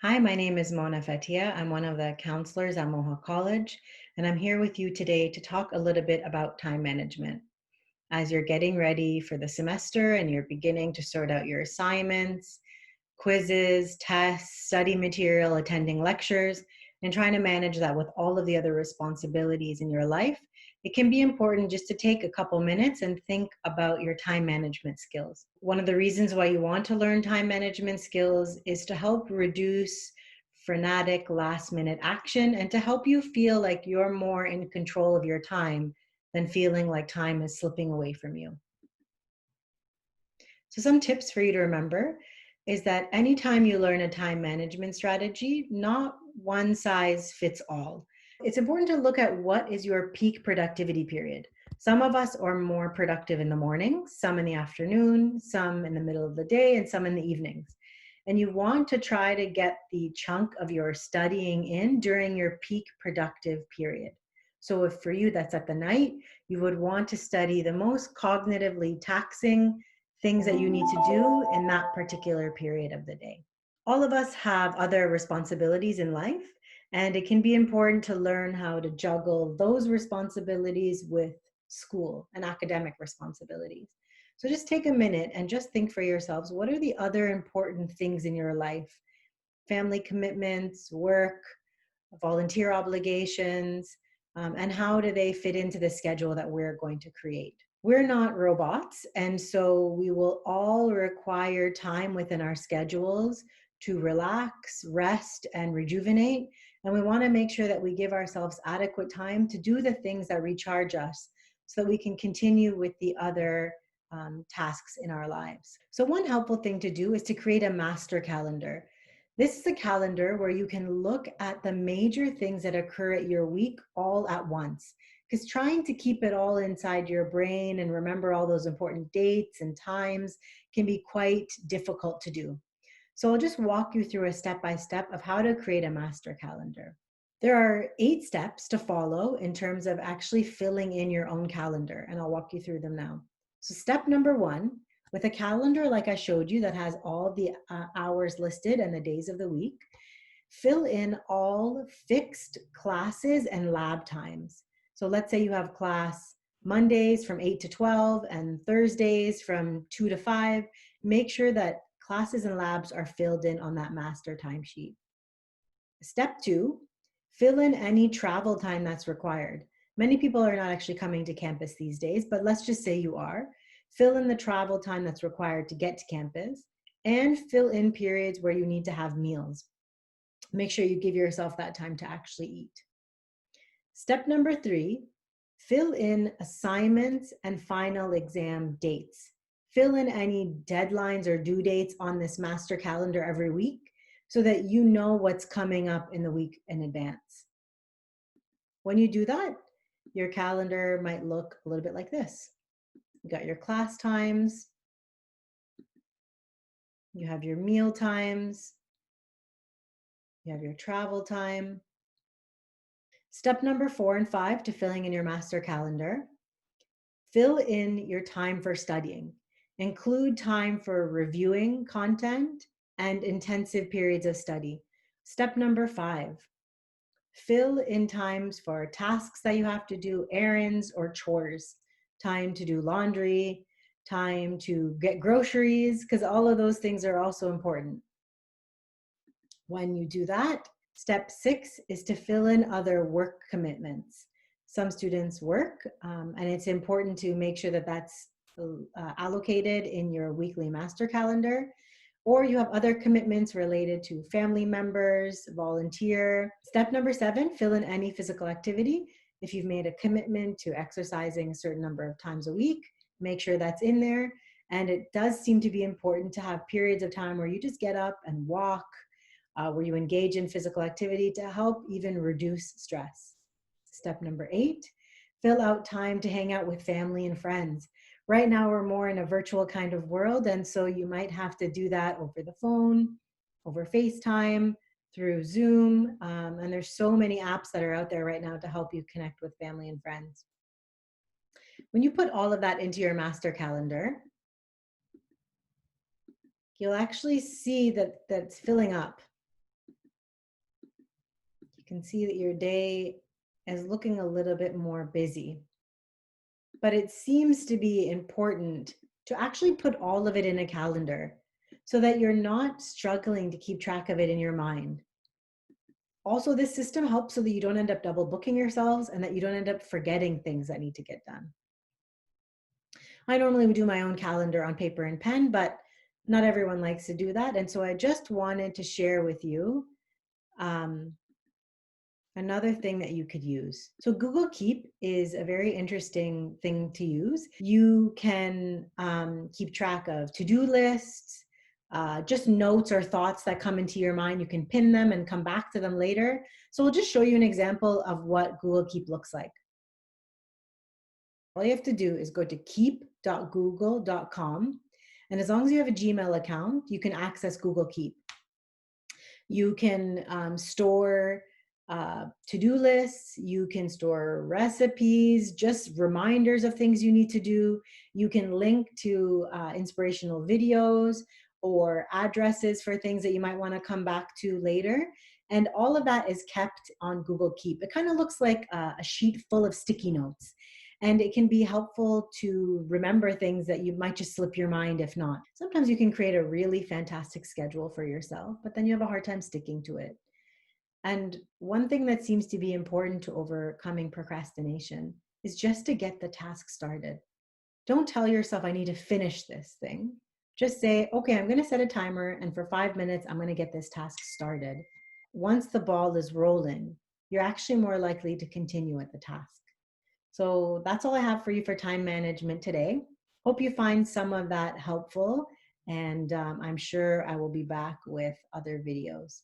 Hi, my name is Mona Fatia. I'm one of the counselors at Mohawk College, and I'm here with you today to talk a little bit about time management. As you're getting ready for the semester and you're beginning to sort out your assignments, quizzes, tests, study material, attending lectures, and trying to manage that with all of the other responsibilities in your life, it can be important just to take a couple minutes and think about your time management skills. One of the reasons why you want to learn time management skills is to help reduce frenetic last minute action and to help you feel like you're more in control of your time than feeling like time is slipping away from you. So, some tips for you to remember is that anytime you learn a time management strategy, not one size fits all. It's important to look at what is your peak productivity period. Some of us are more productive in the morning, some in the afternoon, some in the middle of the day, and some in the evenings. And you want to try to get the chunk of your studying in during your peak productive period. So, if for you that's at the night, you would want to study the most cognitively taxing things that you need to do in that particular period of the day. All of us have other responsibilities in life, and it can be important to learn how to juggle those responsibilities with school and academic responsibilities. So just take a minute and just think for yourselves, what are the other important things in your life? Family commitments, work, volunteer obligations, and how do they fit into the schedule that we're going to create? We're not robots, and so we will all require time within our schedules to relax, rest, and rejuvenate. And we want to make sure that we give ourselves adequate time to do the things that recharge us so that we can continue with the other tasks in our lives. So, one helpful thing to do is to create a master calendar. This is a calendar where you can look at the major things that occur at your week all at once. Because trying to keep it all inside your brain and remember all those important dates and times can be quite difficult to do. So I'll just walk you through a step by step of how to create a master calendar. There are 8 steps to follow in terms of actually filling in your own calendar, and I'll walk you through them now. So, step number 1, with a calendar like I showed you that has all the hours listed and the days of the week, fill in all fixed classes and lab times. So let's say you have class Mondays from 8 to 12 and Thursdays from 2 to 5. Make sure that classes and labs are filled in on that master timesheet. Step 2, fill in any travel time that's required. Many people are not actually coming to campus these days, but let's just say you are. Fill in the travel time that's required to get to campus and fill in periods where you need to have meals. Make sure you give yourself that time to actually eat. Step number 3, fill in assignments and final exam dates. Fill in any deadlines or due dates on this master calendar every week so that you know what's coming up in the week in advance. When you do that, your calendar might look a little bit like this. You got your class times, you have your meal times, you have your travel time. Step number 4 and 5 to filling in your master calendar. Fill in your time for studying. Include time for reviewing content and intensive periods of study. Step number 5, fill in times for tasks that you have to do, errands or chores, time to do laundry, time to get groceries, because all of those things are also important. When you do that, step 6 is to fill in other work commitments. Some students work, and it's important to make sure that that's allocated in your weekly master calendar. Or you have other commitments related to family members, volunteer. Step number 7, fill in any physical activity. If you've made a commitment to exercising a certain number of times a week, make sure that's in there. And it does seem to be important to have periods of time where you just get up and walk, where you engage in physical activity to help even reduce stress. Step number 8, fill out time to hang out with family and friends. Right now, we're more in a virtual kind of world, and so you might have to do that over the phone, over FaceTime, through Zoom, and there's so many apps that are out there right now to help you connect with family and friends. When you put all of that into your master calendar, you'll actually see that that's filling up. can see that your day is looking a little bit more busy, but it seems to be important to actually put all of it in a calendar so that you're not struggling to keep track of it in your mind. Also, this system helps so that you don't end up double booking yourselves and that you don't end up forgetting things that need to get done. I normally would do my own calendar on paper and pen, but not everyone likes to do that. And so I just wanted to share with you um, another thing that you could use. So Google Keep is a very interesting thing to use. You can keep track of to-do lists, just notes or thoughts that come into your mind. You can pin them and come back to them later. So we'll just show you an example of what Google Keep looks like. All you have to do is go to keep.google.com. And as long as you have a Gmail account, you can access Google Keep. You can store to-do lists. You can store recipes, just reminders of things you need to do. You can link to inspirational videos or addresses for things that you might want to come back to later. And all of that is kept on Google Keep. It kind of looks like a sheet full of sticky notes. And it can be helpful to remember things that you might just slip your mind if not. Sometimes you can create a really fantastic schedule for yourself, but then you have a hard time sticking to it. And one thing that seems to be important to overcoming procrastination is just to get the task started. Don't tell yourself, I need to finish this thing. Just say, okay, I'm going to set a timer, and for 5 minutes, I'm going to get this task started. Once the ball is rolling, you're actually more likely to continue at the task. So that's all I have for you for time management today. Hope you find some of that helpful, and I'm sure I will be back with other videos.